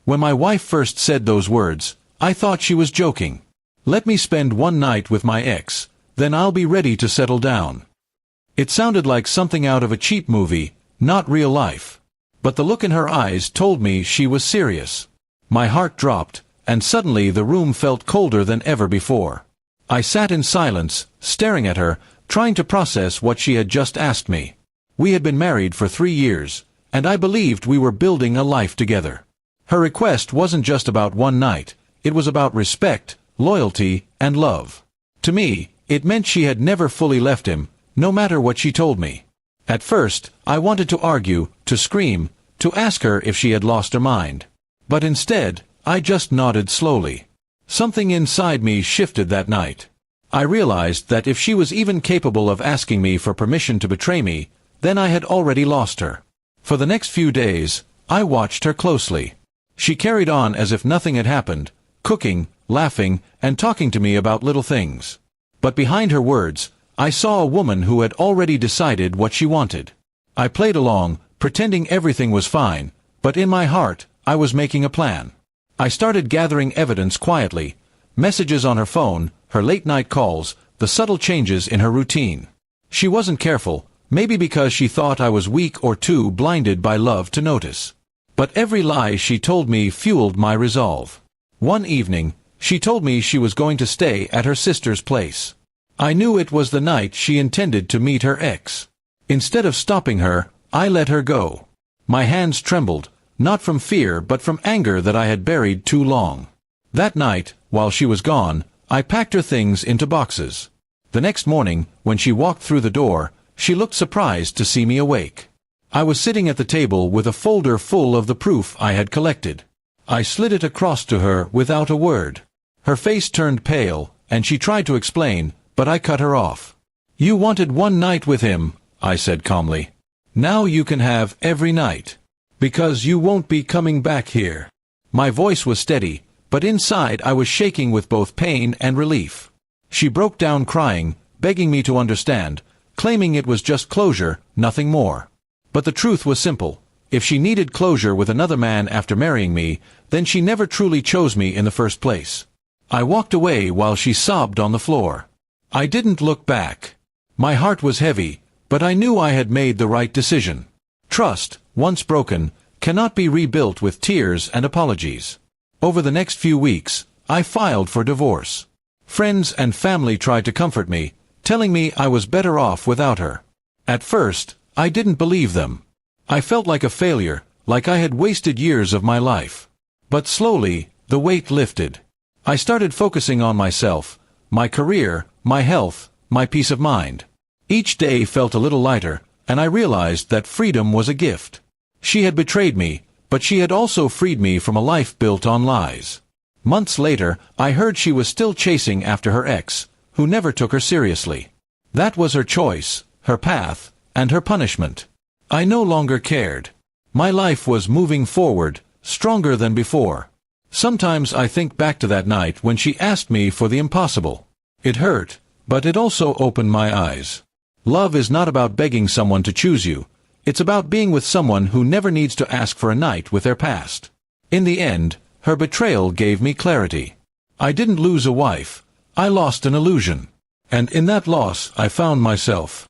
When my wife first said those words, I thought she was joking. Let me spend one night with my ex, then I'll be ready to settle down. It sounded like something out of a cheap movie, not real life. But the look in her eyes told me she was serious. My heart dropped, and suddenly the room felt colder than ever before. I sat in silence, staring at her, trying to process what she had just asked me. We had been married for 3 years, and I believed we were building a life together. Her request wasn't just about one night, it was about respect, loyalty, and love. To me, it meant she had never fully left him, no matter what she told me. At first, I wanted to argue, to scream, to ask her if she had lost her mind. But instead, I just nodded slowly. Something inside me shifted that night. I realized that if she was even capable of asking me for permission to betray me, then I had already lost her. For the next few days, I watched her closely. She carried on as if nothing had happened, cooking, laughing, and talking to me about little things. But behind her words, I saw a woman who had already decided what she wanted. I played along, pretending everything was fine, but in my heart, I was making a plan. I started gathering evidence quietly, messages on her phone, her late-night calls, the subtle changes in her routine. She wasn't careful, maybe because she thought I was weak or too blinded by love to notice. But every lie she told me fueled my resolve. One evening, she told me she was going to stay at her sister's place. I knew it was the night she intended to meet her ex. Instead of stopping her, I let her go. My hands trembled, not from fear but from anger that I had buried too long. That night, while she was gone, I packed her things into boxes. The next morning, when she walked through the door, she looked surprised to see me awake. I was sitting at the table with a folder full of the proof I had collected. I slid it across to her without a word. Her face turned pale, and she tried to explain, but I cut her off. "You wanted one night with him," I said calmly. "Now you can have every night. Because you won't be coming back here." My voice was steady, but inside I was shaking with both pain and relief. She broke down crying, begging me to understand, claiming it was just closure, nothing more. But the truth was simple. If she needed closure with another man after marrying me, then she never truly chose me in the first place. I walked away while she sobbed on the floor. I didn't look back. My heart was heavy, but I knew I had made the right decision. Trust, once broken, cannot be rebuilt with tears and apologies. Over the next few weeks, I filed for divorce. Friends and family tried to comfort me, telling me I was better off without her. At first, I didn't believe them. I felt like a failure, like I had wasted years of my life. But slowly, the weight lifted. I started focusing on myself, my career, my health, my peace of mind. Each day felt a little lighter, and I realized that freedom was a gift. She had betrayed me, but she had also freed me from a life built on lies. Months later, I heard she was still chasing after her ex, who never took her seriously. That was her choice, her path, and her punishment. I no longer cared. My life was moving forward, stronger than before. Sometimes I think back to that night when she asked me for the impossible. It hurt, but it also opened my eyes. Love is not about begging someone to choose you. It's about being with someone who never needs to ask for a night with their past. In the end, her betrayal gave me clarity. I didn't lose a wife. I lost an illusion. And in that loss I found myself.